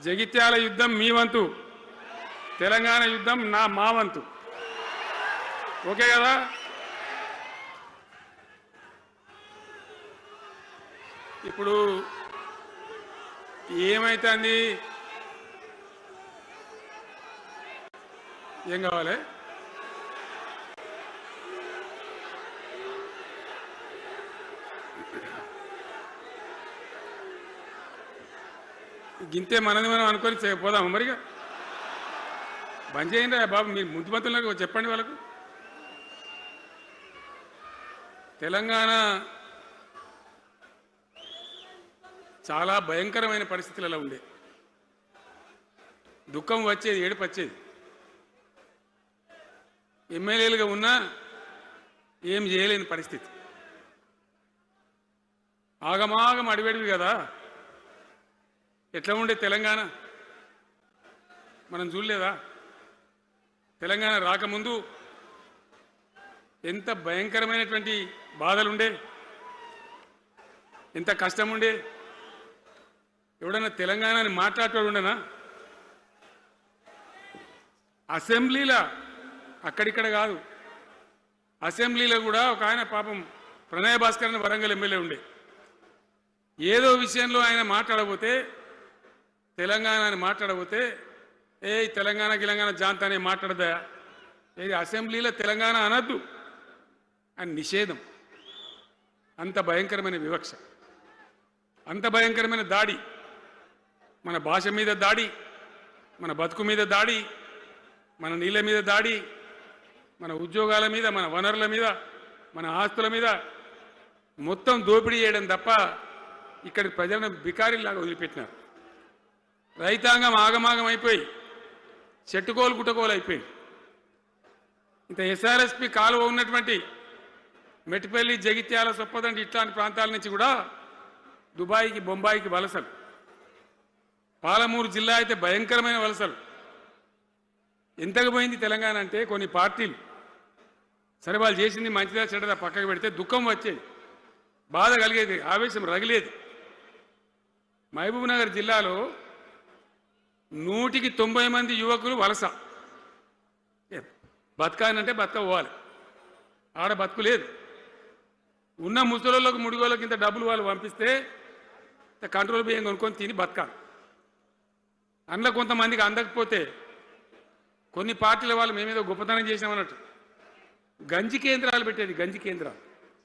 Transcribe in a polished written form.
జగిత్యాల యుద్ధం మీ వంతు, తెలంగాణ యుద్ధం మా వంతు. ఓకే కదా? ఇప్పుడు ఏమైతుంది? ఏం కావాలి? గింతే మనది మనం అనుకొని పోదాము. మరిగా బంద్ చేయండి బాబు. మీరు ముందు మంత్రులకు చెప్పండి వాళ్ళకు. తెలంగాణ చాలా భయంకరమైన పరిస్థితులలో ఉండే. దుఃఖం వచ్చేది, ఏడుపు వచ్చేది. ఎమ్మెల్యేలుగా ఉన్నా ఏం చేయలేని పరిస్థితి. ఆగమాగం అడివడివి కదా. ఎట్లా ఉండే తెలంగాణ మనం చూడలేదా? తెలంగాణ రాకముందు ఎంత భయంకరమైనటువంటి బాధలుండే, ఎంత కష్టం ఉండే. ఎవడన్నా తెలంగాణని మాట్లాడేవాడు ఉండనా? అసెంబ్లీలో, అక్కడిక్కడ కాదు, అసెంబ్లీలో కూడా ఒక ఆయన పాపం ప్రణయ భాస్కర్ అని వరంగల్ ఎమ్మెల్యే ఉండే. ఏదో విషయంలో ఆయన మాట్లాడబోతే, తెలంగాణని మాట్లాడబోతే, తెలంగాణ గిలంగాణ జాంతానే మాట్లాడదా, ఏది అసెంబ్లీలో తెలంగాణ అనద్దు అని నిషేధం. అంత భయంకరమైన వివక్ష, అంత భయంకరమైన దాడి. మన భాష మీద దాడి, మన బతుకు మీద దాడి, మన నీళ్ళ మీద దాడి, మన ఉద్యోగాల మీద, మన వనరుల మీద, మన ఆస్తుల మీద మొత్తం దోపిడీ చేయడం తప్ప ఇక్కడి ప్రజలను బికారీలాగా వదిలిపెట్టినారు. రైతాంగం ఆగమాగం అయిపోయి చెట్టుకోలు గుట్టకోలు అయిపోయింది. ఇంత ఎస్ఆర్ఎస్పి కాలువ ఉన్నటువంటి మెట్టిపల్లి, జగిత్యాల, సొప్పదండి ఇట్లాంటి ప్రాంతాల నుంచి కూడా దుబాయ్కి, బొంబాయికి వలసలు. పాలమూరు జిల్లా అయితే భయంకరమైన వలసలు. ఎంతకు పోయింది తెలంగాణ అంటే, కొన్ని పార్టీలు సరే వాళ్ళు చేసింది మంచిదా చెడ్డదా పక్కకు పెడితే దుఃఖం వచ్చేది, బాధ కలిగేది, ఆవేశం రగిలేది. మహబూబ్ నగర్ జిల్లాలో 190 మంది యువకులు వలస. బతకానంటే బతకపోవాలి, ఆడ బతుకు లేదు. ఉన్న ముసలోళ్ళకు, ముడిగోళ్ళకి ఇంత డబ్బులు వాళ్ళు పంపిస్తే కంట్రోల్ బియ్యం కొనుక్కొని తిని బతకాలి. అందులో కొంతమందికి అందకపోతే కొన్ని పార్టీల వాళ్ళు మేమేదో గొప్పతనం చేసామన్నట్టు గంజి కేంద్రాలు పెట్టేది. గంజి కేంద్రాలు